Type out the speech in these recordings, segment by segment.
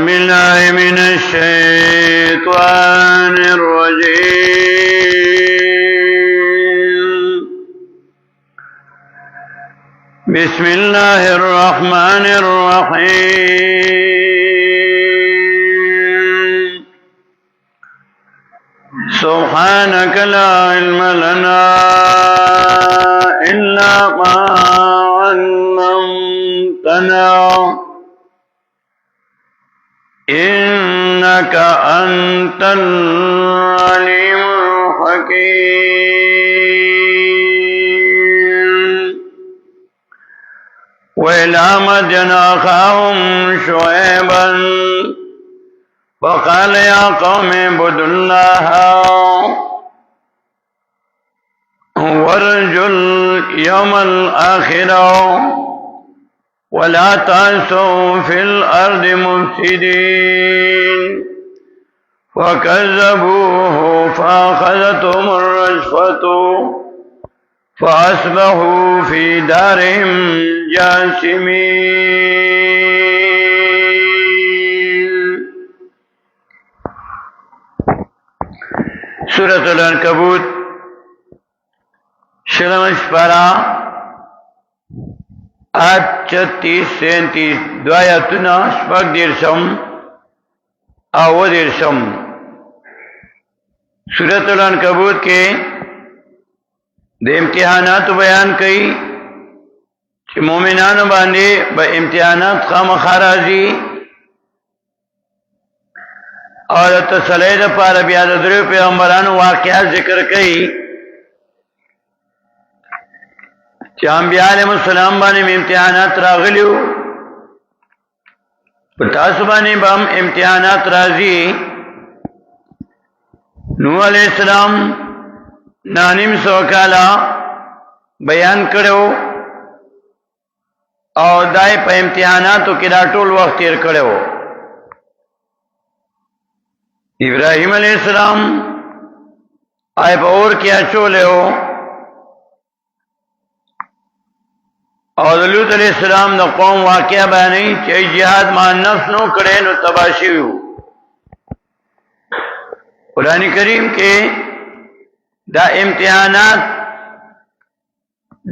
بالله من الشيطان الرجيم. بسم الله الرحمن الرحيم. سبحانك لا علم لنا إلا ما علمتنا إنك أنت العليم الحكيم. وإلى مدين أخاهم شعيبا فقال يا قوم اعبدوا الله وارجوا اليوم الآخر ولا تعثوا في الأرض مفسدين. فكذبوه فأخذتهم الرجفة فأصبحوا في دارهم جاثمين. سورة العنكبوت شلم شپارا 8:36-37 دوایتنا شپږ دیرشم او دیرشم. سورۃ العنکبوت کې د امتحانات بیان کړي چې مؤمنانو باندې به امتحانات خامخا راځي او تسلی د پاره بیا د درو پیغمبرانو واقعات ذکر کړي چې انبیاء علیهم السلام باندې امتحانات راغلیو، په تاسو باندې به هم امتحانات راځي. نوح علیہ السلام 900 کاله بیان کړو او دای په امتحاناتو کې دا ټول وخت تیر کړو. ابراهیم علیہ السلام آی په اور کې اچولیو او لوط علیہ السلام د قوم واقعہ بیانې چې جهاد مع نفس نو کړي نو تباشي وو. قرآن کریم کې دا امتحانات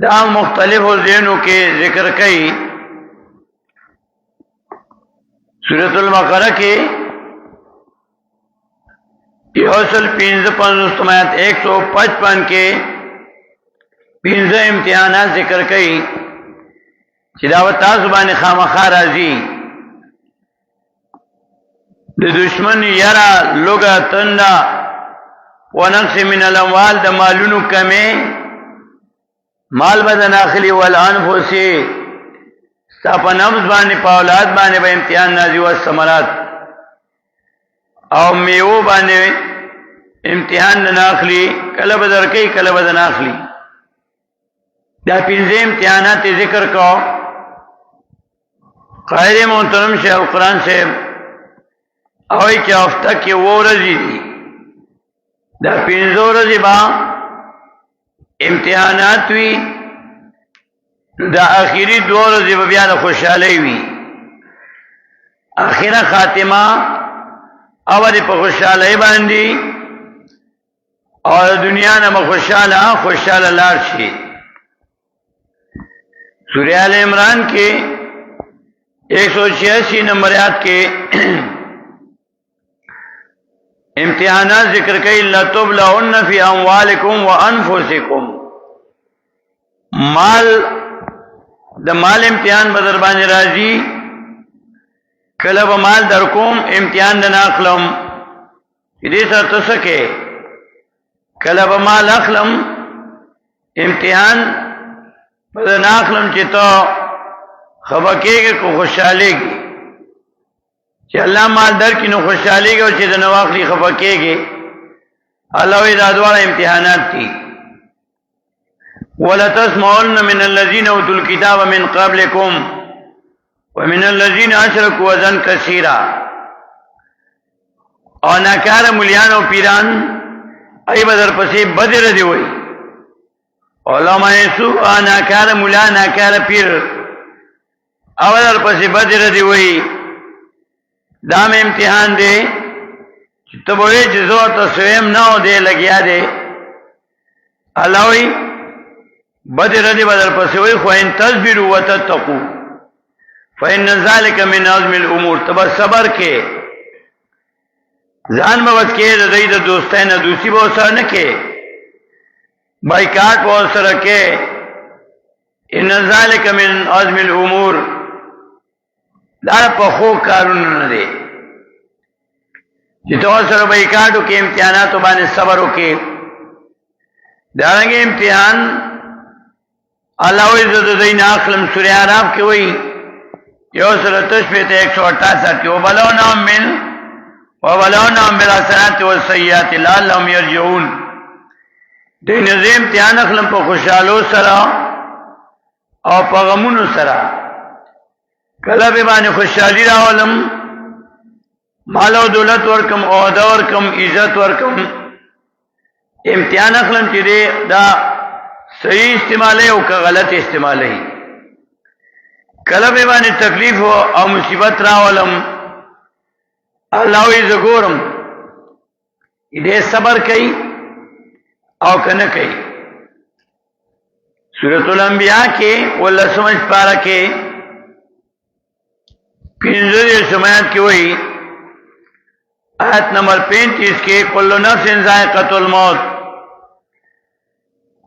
دا مختلفو ذهنو کې ذکر کړي. سورۃ البقرہ کې یوصل 55 آیت 155 کې 15 امتحانات ذکر کړي چې دا تاسو باندې خامخا راځي. د دشمن یرا لوګه تندا ونقص من الاموال د مالونو کمه مال بدن اخلی والانفس صاحب نفس باندې په اولاد باندې به امتحان نازي او ثمرات او میوه باندې امتحان نه اخلي، کله بدر کوي کله بدن اخلي. دا 15 امتحانات ذکر کو. قائد محترم شیخ القرآن سے اوئی چې هفته کې ورځې دي، دا 15 ورځې با امتحانات وي، دا اخیری 2 ورځې به بیا د خوشحالۍ وي. اخیره خاتمه اول په خوشحالۍ باندې او دنیا نه خوشاله لار شي. سورہ آل عمران کے 186 نمبر آیات کے امتحانات ذکر کئی لَتُبْلَوْنَ فِي أَمْوَالِكُمْ وَأَنفُسِكُمْ. مال د مال امتحان بدر باندې راځي، کله به مال در کوم امتحان د ناخلم دې سره تسکه، کله به مال اخلم امتحان بدر ناخلم چې تو خبکیږي کو خوشاليږي چې الله مال در کې نو خوشاليږي او چې د نواخلي خبکیږي. الله وی دا ډول امتحانات دي. ولا تسمعن من الذين اوتوا الكتاب من قبلكم ومن الذين اشركوا اذى كثيرا. او ناکار مليان او پیران ای بدر پسې بدر دی وای علماء سو ناکار مولا ناکار پیر اول پسې بدر دی وای دام امتحان دے تبوی جزو تسویم نو دے لگیا دے اللہ وی بدر ردی بدر پسوی خو ان تصبروا وتتقوا فإن ذلك من عزم الامور تب صبر کے ځان بوت کې د دې د دوستانه دوسی به سره نه کې بایکاټ و سره کې ان ذلك من عزم الامور دا په خو کارونه نه دي چې تاسو سره بایکاټو کې امتحاناتو باندې صبر وکړئ دا رنګ امتحان الله عز وجل اخلم سورہ اعراف کې وایي یو سره تشبیه 168 کې وبلونهم بالحسنات والسيئات لعلهم يرجعون دې نظام امتحان اخلم په خوشالو سره او په غمونو سره کله به باندې خوشحالي راولم مال او دولت ورکم او عہده ورکم عزت ورکم امتحان اخلم چې دا صحیح استعماله او که غلط استعماله کله به باندې تکلیف او مصیبت راولم الله وی زګورم دې صبر کوي او کنه کوي سورۃ الانبیاء کې ولله سمجھ پارا کې پنځه سمات کې وایي آیت نمبر 35 کې کل نفس ذائقۃ الموت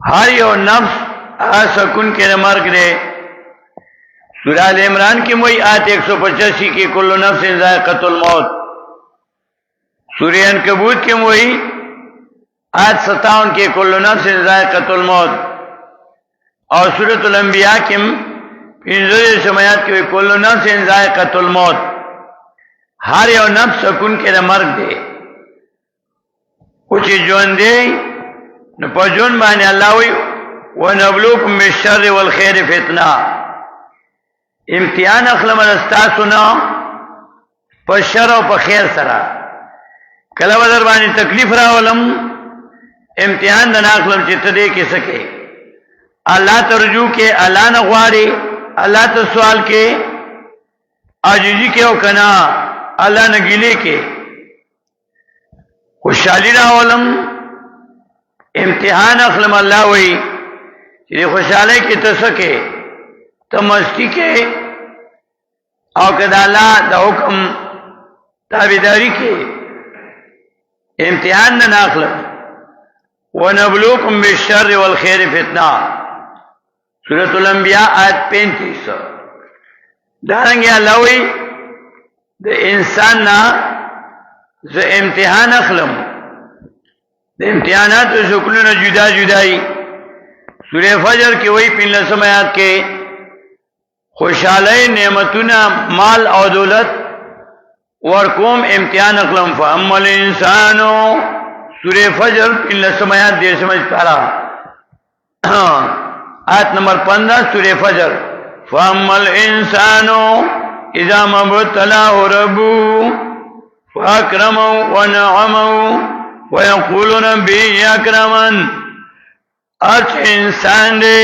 ہر یو نفس سکون کے مرگ دے سورہ ال عمران کی وہی آیت 185 کی کل نفس ذائقۃ الموت سورہ عنکبوت کی وہی آیت 57 کی کل نفس ذائقۃ الموت اور سورۃ الانبیاء کی 15 سمات کی کل نفس ذائقۃ الموت ہر یو نفس سکون کے مرگ دے کچھ جون دے نو پجون باندې الله وی ونبلوکم بالشر والخير فتنه امتحان اخلم استاسنا په شر او په خیر سره کله ودر باندې تکلیف راولم امتحان نه اخلم چې ته دې کې سکے الله ترجو کې الله نه غواړي الله ته سوال کې عاجزی کې او کنا الله نه ګیلې کې خوشحالي راولم امتحان اخلم الله وی چې خوشاله کې تسکه ته مستی کې او کدا الله د حکم تابعداري کې امتحان نه اخلم ونبلوکم بالشر والخير فتنه سورۃ الانبیاء آیت 35 دارنګه الله وی د انسان نه ز امتحان اخلم د امتحانات او شکلونه جدا جدائی سورہ فجر کې وایي 15 آیات کې خوشاله نعمتونه مال او دولت ورکوم امتحان اخلم فاما الانسان سورہ فجر 15 آیات دې سمجھ پارا آیت نمبر 15 سورہ فجر فاما الانسان اذا ما ابتلاه ربه فاکرمه ونعمه وَيَقُولُ رَبِّي أَكْرَمَنِ اچ انسان دے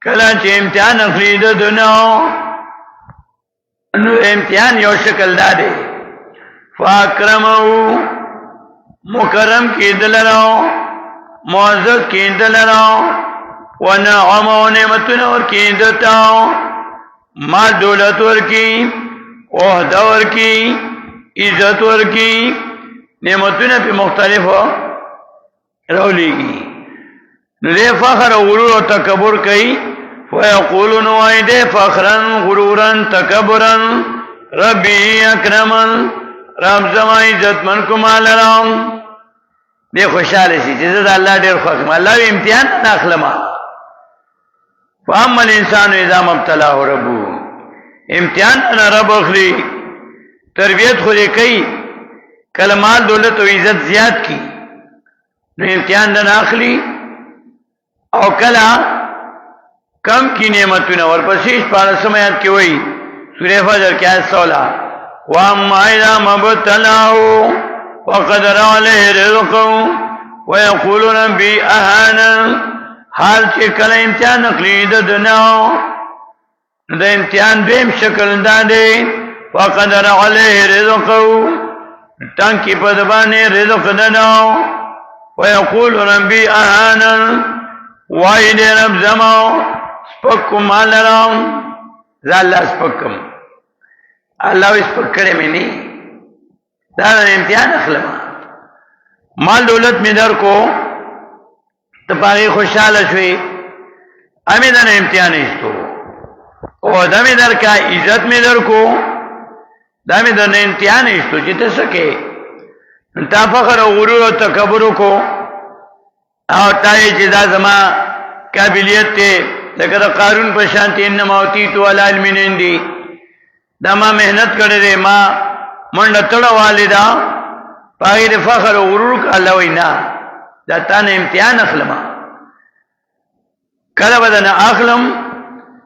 کله چې امتحان اخلي د دنیا نو امتحان یو شکل دادے فاکرمو مکرم کی دلرو معزز کی دلرو ونعمو نعمتن ور کی دتاو مال دولت ور کی عہدہ ور کی عزت ور کی نعمتونه په مختلفو راولېږي نو دې فخر او غرور او تکبر کوي فیقولون وایده فخرا غرورا تکبرا ربی اکرمن رب زما عزت من کو مال رام دې خوشاله شي چې زه الله ډېر خوښ یم الله امتحان نه اخلم فاما الانسان اذا ما ابتلاه ربه امتحان نه رب اخلي تربیت خو دې کوي کله مال دولت او عزت زیات کی نو امتحان نه اخلي او کله کم کی نعمتونه ورپسې په سمات کې وایي سورہ فجر کې آیت 16 واما اذا مبتلاه وقدر عليه رزقه ويقول ربي اهانا حال چې کله امتحان اخلي د دنیا د امتحان دیم شکل دادې فقدر علیه رزقه تنکی پدبانی رزق دنو ویقول ربی اهانن وعید رب زمو سپکم مال رام ذا اللہ سپکم اللہ سپک کرے میں نہیں دادا امتحان اخلما مال دولت میں در کو تپاقی خوشحال شوی امی در امتحان اشتو او دمی در کا عزت میں در کو دمی در امتحان اشتو چیتے سکے تا فخر و غرور و تکبر کو او تائی چیزا زما قابلیت تے لکہ قارون پشانتی انما اوتیتو علی علم عندی دا ما محنت کرے دے ما منڈا تڑا والدا پاگیر فخر و غرور کا اللہ وینا دا تانا امتحان اخلما کلا بدن اخلم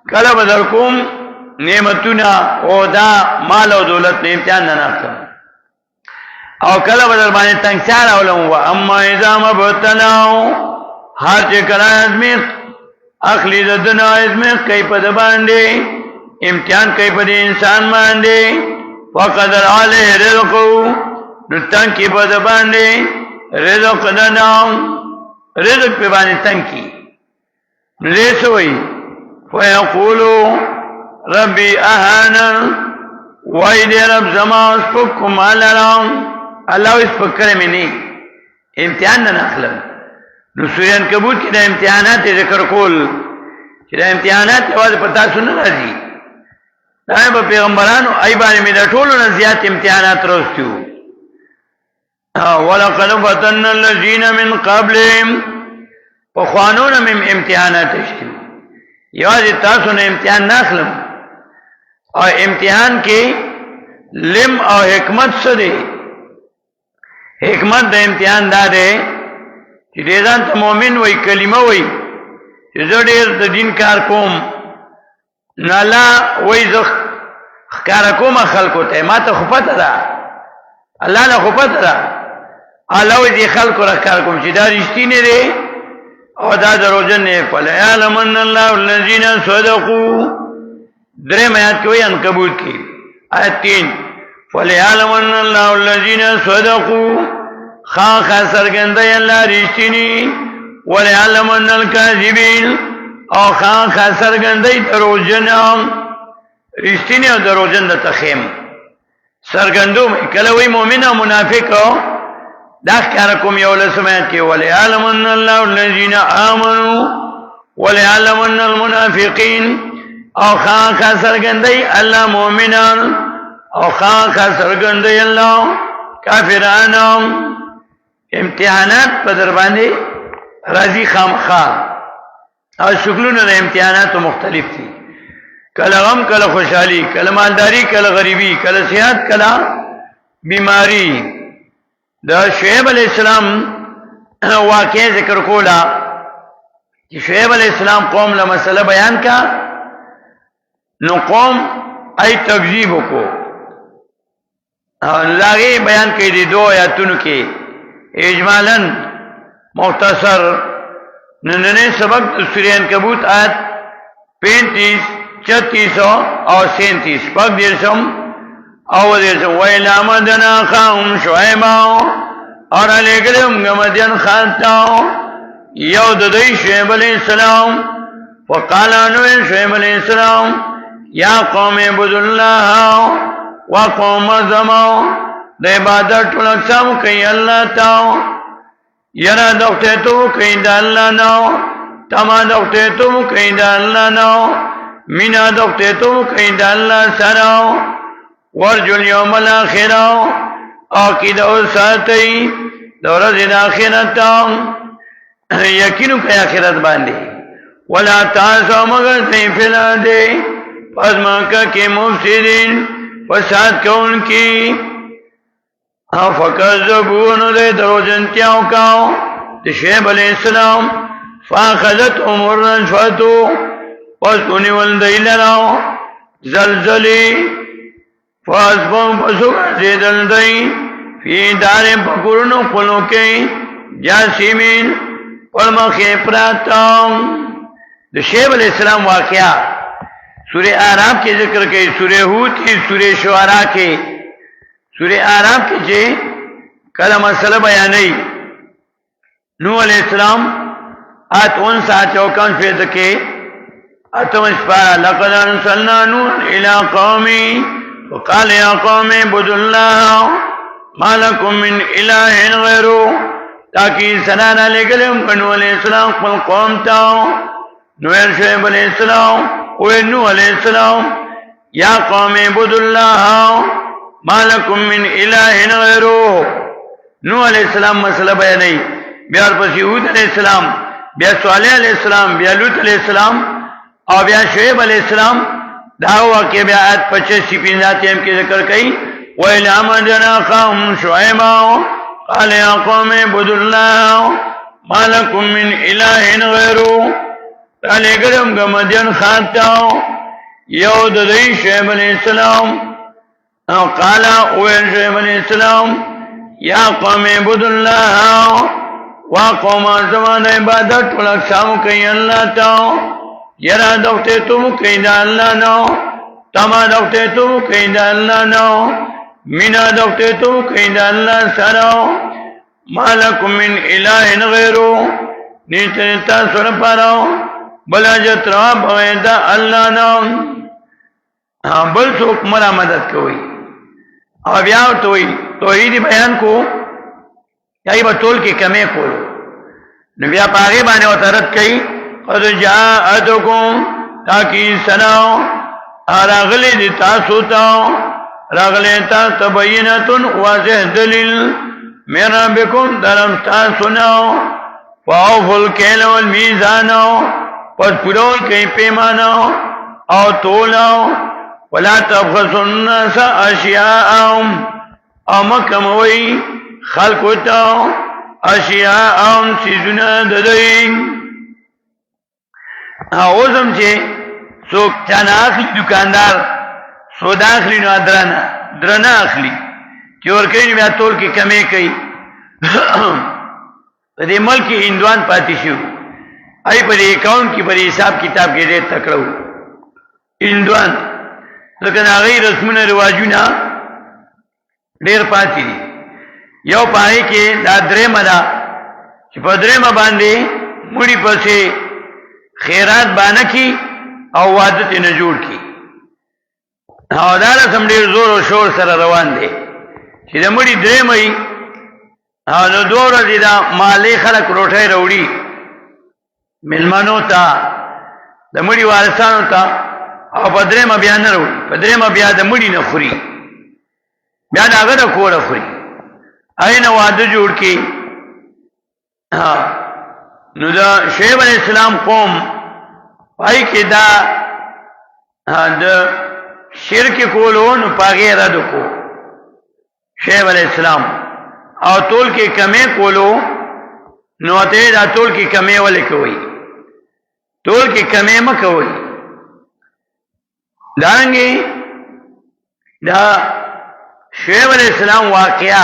کلا بدرکم نعمتنا او دا مال و دولت نے امتحان نہ اخلم او کلا بدر بانے تنگسار اولم و اما اذا مبتلاو ہر چکرا ازمیخ اخلی ددنا ازمیخ کئی پد باندے امتحان کئی پد انسان باندے وقدر علیہ رزقو نتن کی پد باندے رزق دناو رزق پہ باندے تنکی لیسوئی فیقولو ربی اہانا وعید رب زمان سپکم علرام اللہ اس پکرے میں نہیں امتحان نہ اخلم نو سورہ عنکبوت کی دا امتحانات ذکر کول کہ دا امتحانات آواز پتا سن رازی دا با پیغمبرانو ای بانی میں دا ٹولو نزیات امتحانات روستیو وَلَقَدْ فَتَنَّ الَّذِينَ مِنْ قَبْلِهِمْ پخوانون میں امتحانات اشتیو یواز تاسو نے امتحان ناخلم اور امتحان کی لم اور حکمت سے دے حکمت دا امتحان دا دے کہ دیدان تا مومن وی کلمہ وی کہ زدیر دا دین کار کوم نالا وی زخ کار کوم خلقو تا ما تا خفت دا اللہ نا خفت دا اللہ وی دی خلقو را کار کوم چی دا رشتی نے دے اور دا دروجن نے فَلَيَعْلَمَنَّ اللَّهُ الَّذِينَ صَدَقُوا درم آیات کی وی عنکبوت کی آیت 3 فَلَيَعْلَمَنَّ اللَّهُ الَّذِينَ صَدَقُوا خاخا سرگندی اللہ رشتینی وَلَيَعْلَمَنَّ الْكَاذِبِينَ او خاخا سرگندی دروجن رشتینی او دروجن دا تخیم سرگندو کلوی مومن و منافق داخ کارکم یول سمیت کی وَلَيَعْلَمَنَّ اللَّهُ الَّذِينَ آمَنُوا وَلَيَعْلَمَنَّ الْمُنَافِقِينَ او خاخا سرگندی اللہ مومنان او خاخا سرگندی اللہ کافرانوں امتحانات پر دربانے راضی خامخواہ اور شکلون امتحانات مختلف تھی کل غم کل خوشحالی کل مالداری کل غریبی کل صحت کل بیماری دا شعیب علیہ السلام واقع ذکر کولا کہ شعیب علیہ السلام قوم لا مسئلہ بیان کا نو قوم ای تکذیب کو لاغی بیان کی دی دو آیاتونو کی اجمالاً مختصر نننے سبق سورہ عنکبوت آیت 35 36 اور 37 پاک دیرسم او دیرسم وَإِلَى مَدْيَنَ أَخَاهُمْ شُعَيْبًا اور علیکم گمدین خانتاو یود دی شعیب علیہ السلام فقالانو شعیب علیہ السلام یا قوم عبد اللہ و قوم زماو دا عبادت الاقسام کئی اللہ تاو یرا دکتے تو کئی دا اللہ ناو تما دکتے تو کئی دا اللہ ناو مینا دکتے تو کئی دا اللہ سراو ورجو اليوم الاخراو آقیدہ ساتی دورت الاخرتاو یقینو کئی آخرت باندے ولا تاسو مگر تی فلا دے پس مکہ کے مفسدین فساد کون کی فکذبونو دے دروجنتیاو کاو شعیب علیہ السلام فاخذت امور رجفتو پس کنی والدی لراو زلزلی فاسبون پسو زیدل دی فی دار پکرنو قلو کی جاسمین والمخی پراتاو شعیب علیہ السلام واقعہ سورہ آراف کے ذکر کے، سورہ ہود کی، سورہ شعراء کے، سورہ آراف کے چھے کلا مسئلہ بیانی نوح علیہ السلام آت 59 فیض کے اتم اسپارا لقد ارسلنا نوح الى قومی وقال یا قوم اعبدوا اللہ ما لکم من الہ غیرو، تاکہ سنانا لے گلے نوح علیہ السلام قل قوم تاؤ نوح شعیب علیہ السلام اوہ نوح علیہ السلام یا قوم اعبدوا اللہ ما لکم من الہ غیرو. نوح علیہ السلام مسئلہ بیانی، بیا ورپسې هود علیہ السلام، بیا صالح علیہ السلام، بیا لوط علیہ السلام اور بیا شعیب علیہ السلام. دا واقعہ بیا آیت 85 پنځاتم کې ذکر کړي وَإِلَىٰ مَدْيَنَ أَخَاهُمْ شُعَيْبًا قَالَ يَا قَوْمِ اعْبُدُوا اللَّهَ مَا لَكُم مِّنْ إِلَٰهٍ غَيْرُهُ. رالیږم ګه مدین ښار ته یو د دوی شعیب علیہ السلام او قال اویل شعیب علیہ السلام یا قوم اعبدوا اللہ وا قوم زمان عبادت ولکسام کئی اللہ تاو یرا دکتے تم کئی دا اللہ نو تما دکتے تم کئی دا اللہ نو مینا دکتے تم کئی دا اللہ سرو ما لکم من الہ غیرو نیتنتا سر پارو بلا جترا بغیدہ اللہ نو بل سوک مرا مدد کوئی اور بیا توحید بیان کو یا با طول کی کمی کولو نو بیا پاگی بانے و ترد کئی قد جاءتکم تاکی سناو راغلی دی تاسو تاو راغلی تاس تبینتن واضح دلیل من ربکم درم تاسو ناو فاوفو الکیل والمیزانو پس پرول کئی پیمانو او تولو ولا تبخسوا الناس اشیاءهم او مکموی خلقتاو اشیاءهم سیزونا ددئی. اوزم چه سوک چانا اخلی دکاندار سودا اخلی نو درنا اخلی چور کئی بیا تول کی کمی کئی پدی ملکی ہندوان پاتی شو ای پدی اکاؤنٹ کی پدی حساب کتاب کے دیر تکڑو ہندوان لیکن آغای رسمون رواجونا دیر پاتی دی یو پاہی کے دا درم دا چی پا درم باندے موڑی پسے خیرات بانا کی او وادت نجوڑ کی او دا رسم دیر زور و شور سر روان دے چی دا موڑی درم ای او دا دو رضی دا مالے خلق روٹھائی روڑی ملمانو تا دا موڑی وارثانو تا او پدرے ما بیا نہ روڑی پدرے ما بیا دا مڑی نہ خوری بیا دا غدا کوڑا خوری این وعدہ جوڑ کی نو دا شعیب علیہ السلام قوم پائی کے دا شرک کولو نو پاگے ردو کو شعیب علیہ السلام او تول کے کمے کولو نو اتے دا تول کی کمے والے کوئی تول کی کمے مکوئی دارنگی دا شعیب علیہ السلام واقعہ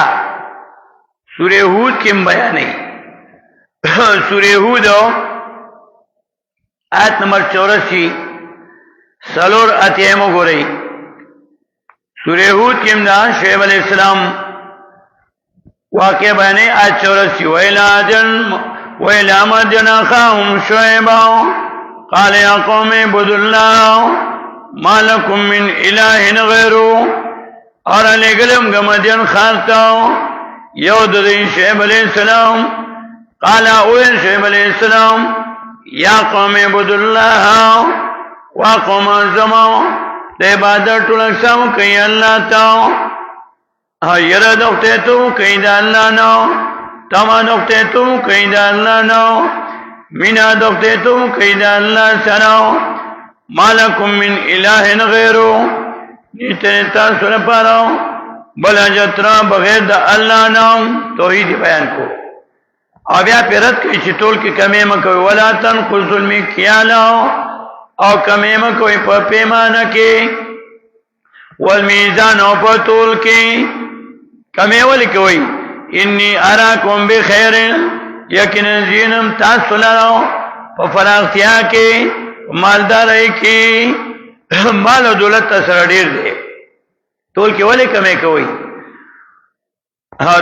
سورہ ہود کی بیانی سورہ ہود آیت نمبر 84 سلور اتیمو گو رہی سورہ ہود کی دا شعیب علیہ السلام واقعہ بیانی آیت 84 وَإِلَىٰ مَدْيَنَ أَخَاهُمْ شُعَيْبًا قَالَ يَا قَوْمِ اعْبُدُوا اللَّهَ مَا لَكُم مِّنْ إِلَٰهٍ غَيْرُهُ اور علی گلم گمدین خاصتاو یود دی شعیب علیہ السلام قال اوین شعیب علیہ السلام یا قوم اعبدوا اللہ وا قوم زماو دے عبادت لکساو کئی اللہ تاو یر دکتے تو کئی دا اللہ نو تما دکتے تو کئی دا اللہ نو مینا دکتے تو کئی دا اللہ سراو ما لکم من الہ غیرو نیتنے تاثر پاراو بلا جترا بغیر دا اللہ نام توحید بیان کو اب یا پیرت کی چطول کی کمی مکوی ولا تنقل ظلمی کیا لاؤ او کمی مکوی پا پیمانا کی والمیزان او پا طول کی کمی والی کوئی انی اراکم بخیر یقین زینم تاثر لاؤ پا فراغتیا کی مالداری کی مال او دولت سره ډیر دی ټول کې ولې کمې کوي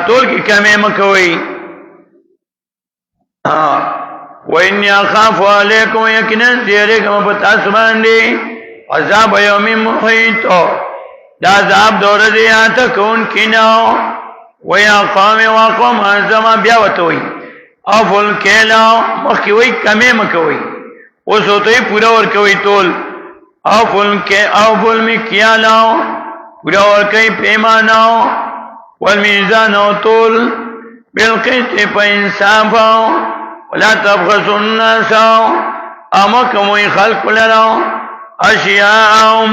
ټول کې کمې مکوي وَإِنِّي أَخَافُ عَلَيْكُمْ يَقِينًا زِيَرِكُمْ پتاس باندې عذاب یوم محیط دا عذاب دور دی آتا کون کیناو ویا قوم واقوم ازما بیا وتوي افل کېلا مخکې وای کمې مکوي اوس ته پورا ور کوي ټول افل مکیالا پورا ور کوي پیمانو والمیزان طول بالقسط په انصاف ولا تبخسوا الناس امکم خلق لرا اشیاء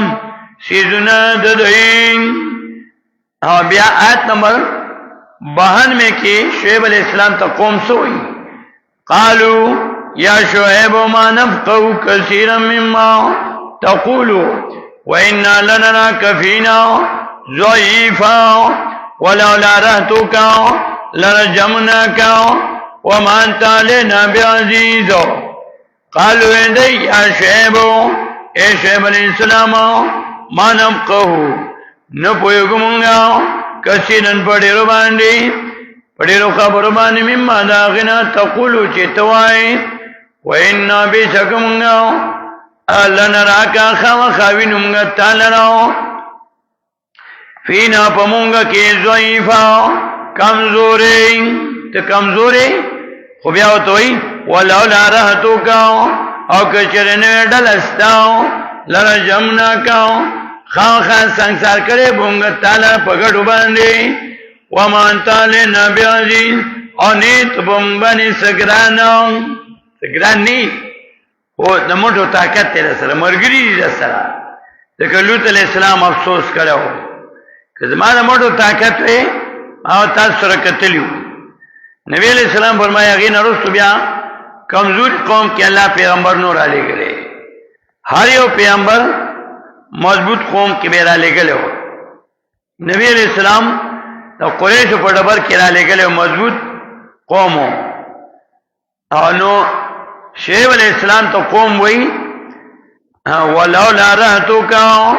سیزنا ددین بیا آیت نمبر 52 میں کی شعیب علیہ السلام تا قوم سوئی قالوا یا شعیب ما نفقه کثیرا مما تقولوا وإنا لنراك فينا ضعيفا ولولا رهتك لرجمناك وما انت علينا بعزيز قالوا اندي يا شعيب اے شعیب علیہ السلام ما نفقه نپویگمونگا کسیدن پڑیرو باندی پڑیرو خبرو باندی مما داغنا تقولو چیتوائی وإنا بیسکمونگا لنراکا خواوینمونگا تالراو فینا پمونگا کی ضعیفا کمزوری تو کمزوری خوبیاو توئی ولولا رہتو کاؤ او کچرنوی ڈلستاؤ لرجمنا کاؤ خواہ سنگسار کرے بونگا تالا پگڑو باندی ومان تالی نبی عزیز او نیت بونگبانی سگران نی وہ نموٹو طاقت تیرا سر مرگری دیتا سر لیکن لوت علیہ السلام افسوس کرو کہ زمان نموٹو طاقت وے او تاس سرکتلیو نبی علیہ السلام فرمایا غین رستو بیا کمزور قوم کی اللہ پیغمبر نور آلے گلے ہر یو پیغمبر مضبوط قوم کی بیرا لے گلے ہو نبی علیہ السلام تو قریش و پڑبر کی را لے گلے ہو مضبوط قوم ہو انو شعیب علیہ السلام تو قوم وئی ولولا رہتو کاؤ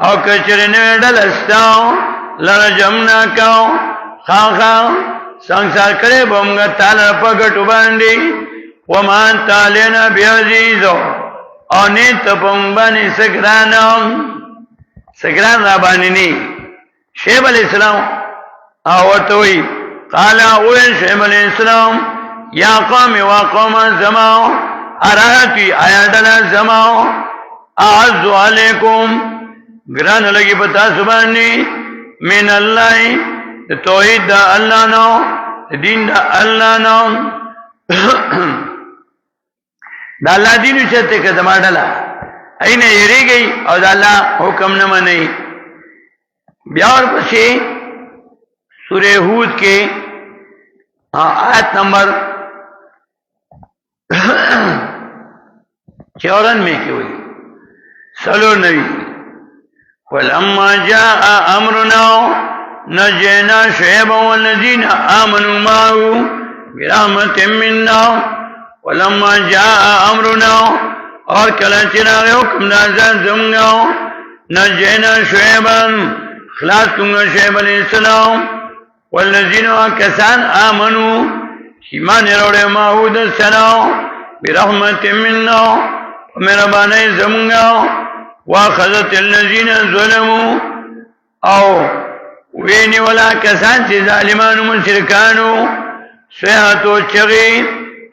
او کچرنوی ڈلستاؤ لرجمنا کاؤ خواہ سنگسار کرے بمگا تالا پگٹو باندی ومان تالینا بیعزیزو او نیت پنبانی سگران رابانی نی شعیب علیہ السلام آورتوئی قالا اوین شعیب علیہ السلام یا قوم و قوم زماؤ اراتی آیادنا زماؤ اعزو علیکم گران لگی پتا سبانی من اللہ توحید دا اللہ نو دین دا اللہ نو دا اللہ دین اچھتے کہ زمان ڈالا اینے یری گئی اور دا اللہ حکم نہ نہیں بیار پسی سورہ ہود کے آیت نمبر 54 میں کی ہوئی سلو نبی فلما جاء امرنا نجينا شعيبا والذين آمنوا معه برحمة منا ولما جاء امرنا اور کلا چراغ حکم نازل زمگا نجينا شعيبا خلاص کنگا شعیب علیہ السلام والذین کسان آمنوا ایمان روڑے معهود السلام برحمة منا ومربانی زمگا واخذت الذين ظلموا او وینی ولا کسان چی ظالمان و مشرکانو سیحتو چغی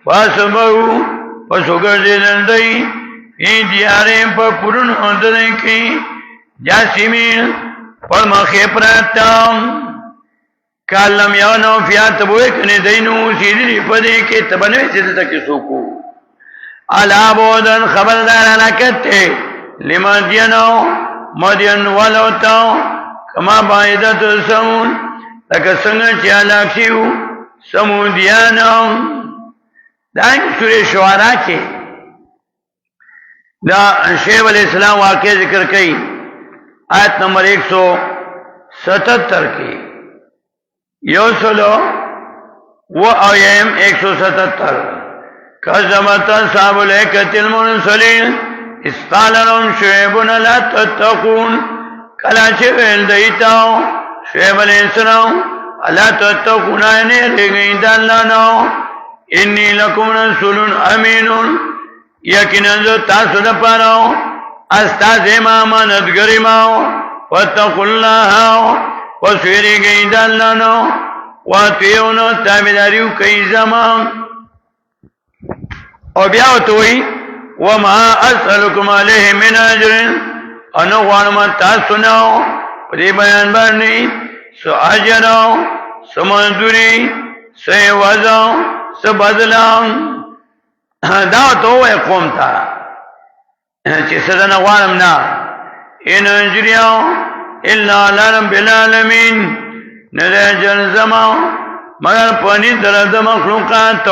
فاسبہو پسو گردیدن دی فی دیاریم پر پرن اندرین کی جاسمین پر مخی پراتا کالم یونو فیات بوئے کنے دینو سیدری پدے کے تبنوی سیدتا کی سوکو علا بودن خبردار علاقت تے لمدینو مدین ولوتاو کما باعدت سمون لکه څنګه چې هلاک شیو سمودیانو دا سورې شعراء کې دا شعیب علیہ السلام واقع ذکر کړي آیت نمبر 177 کې یوسلو و آیم 177 کذبت اصحاب الایکة المرسلین اس قال لهم شعیب لا تتقون کلا چې ویل دیتاو شعیب علیہ السلام الا تتقون اینه لگئی دلانو انی لکم رسول امین یقینا زه تاسو لپاره استاد امانتګری ما واتقوا الله وسیریږئ دلانو واطیعونو تابعداریو کوي زمان او بیا وتوي وما اسالكم عليه من اجر انو غوانم تاسو نو پدې بیان باندې سو اجر سو مزدوري سو وزن سو بدلان دا ته قوم تا چې سدن غوانم نه ان اجريا الا لرب العالمين نرجل زما مگر پانی در د مخلوقات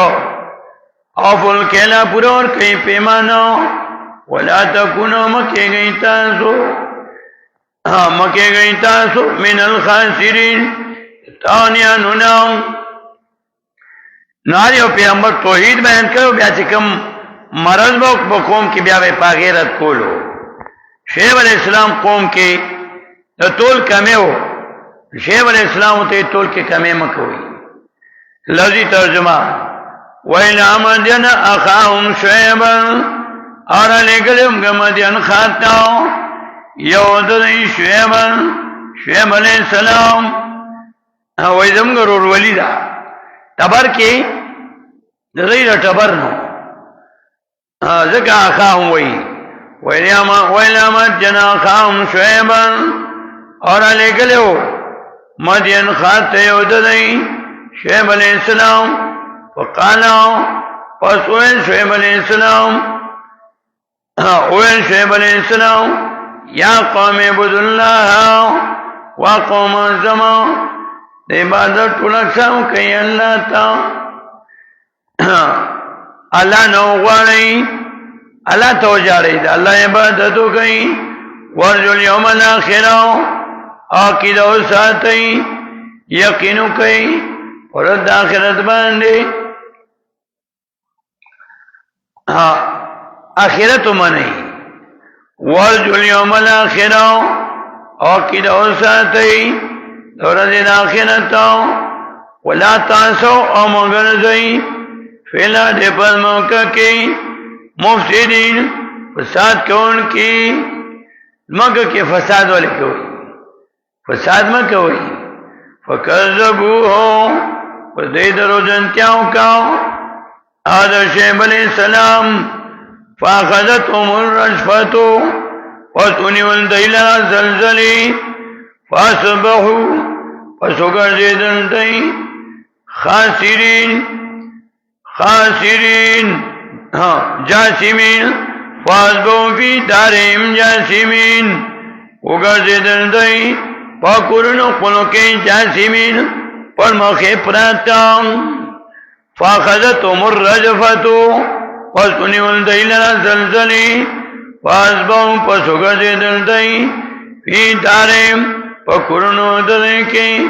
او فل کلا پرور کئی پیمانو ولا تکونو مکی گئی تاسو من الخاسرین تانیانو ناو ناریو پیغمبر توحید بیان کرو بیا چکم مرض با قوم کی بیا بے پاغیرت کولو شیخ علیہ السلام قوم کی تول کمی ہو شیخ علیہ السلام ہوتے تول کے کمی مکوئی لفظی ترجمہ وَإِلَى مَدْيَنَ أَخَاهُمْ شُعَيْبًا اور لگلم گا مدین خاتاو یوددی شعیب علیہ السلام ویدم گرور ولی دا تبر کی دغیر تبر نو ذکا اخاهم وی وَإِلَى مَدْيَنَ أَخَاهُمْ شُعَيْبًا اور لگلو مدین خات یوددی شعیب علیہ السلام وقالوا پس اویل شعیب علیہ السلام یا قوم عبد اللہ وقوم زمان دے عبادت ٹولکساو کئی اللہ تا اللہ نو غاڑی اللہ تو جاڑی دا اللہ عبادتو کئی ورجو اليوم الاخرہ عقیدہ ساتی یقینو کئی ورد آخرت باندے آخرت منی ورجو اليوم الاخرہ عقیدہ ساتی ورد آخرت ولا تاسو او مغرزی فیلا دے پر موقع کی مفسدین فساد کون کی موقع کی فساد والے کوئی فساد میں کوئی فکذبوہو فدید روزنتیاں کاؤ آدھر شعیب علیہ السلام فاخذتهم الرجفتو وسنی والدیلہ زلزلی فاسبحو فسکر زیدن دی خاسرین جاسمین فاسبحو فی داریم جاسمین وگر زیدن دی پاکورنو قلوکی جاسمین پر موقع پراتا فاخذتهم الرجفتو وسنی والدیلہ زلزلی فاسبحو فسکر زیدن دی فی داریم پاکورنو ددکی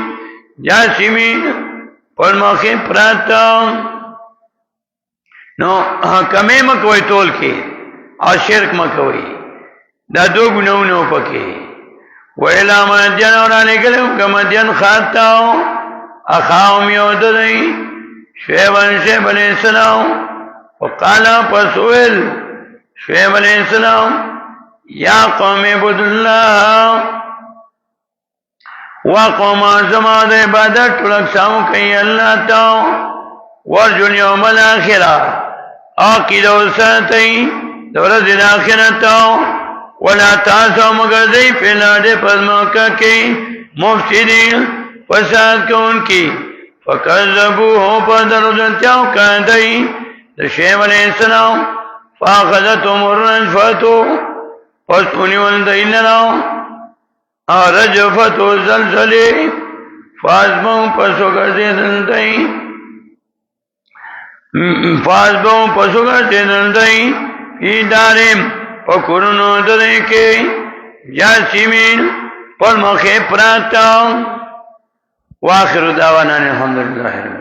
جاسمین پر موقع پراتا نو کمی مکوئی تول کے اور شرک مکوئی دا دو گناہوں پکے وَإِلَى مَدْيَنَ اور لگلم کا مدین خاتاو اخاهم یوددی شعیب علیہ السلام وقالا پسویل شعیب علیہ السلام یا قوم عبد اللہ وقوم زمان عبادت ٹلکساو کئی اللہ تاو ورجو اليوم الاخرہ عقیدہ ساتی دورت الاخرتاو ولا تاسو مگردی فیلادے پر موقع کی مفسدین فساد کون کی فکذبوہو پر درجنتیاو کہندئی شعیب علیہ السلام فاخذتهم الرجفتو فسنی والدیلنا رجفتو زلزلی فاسبہو پسو گردی دندئی فی داریم پکرنو ددے کے جاسمین پر موقع پراتا واخر دعوانا الحمدللہ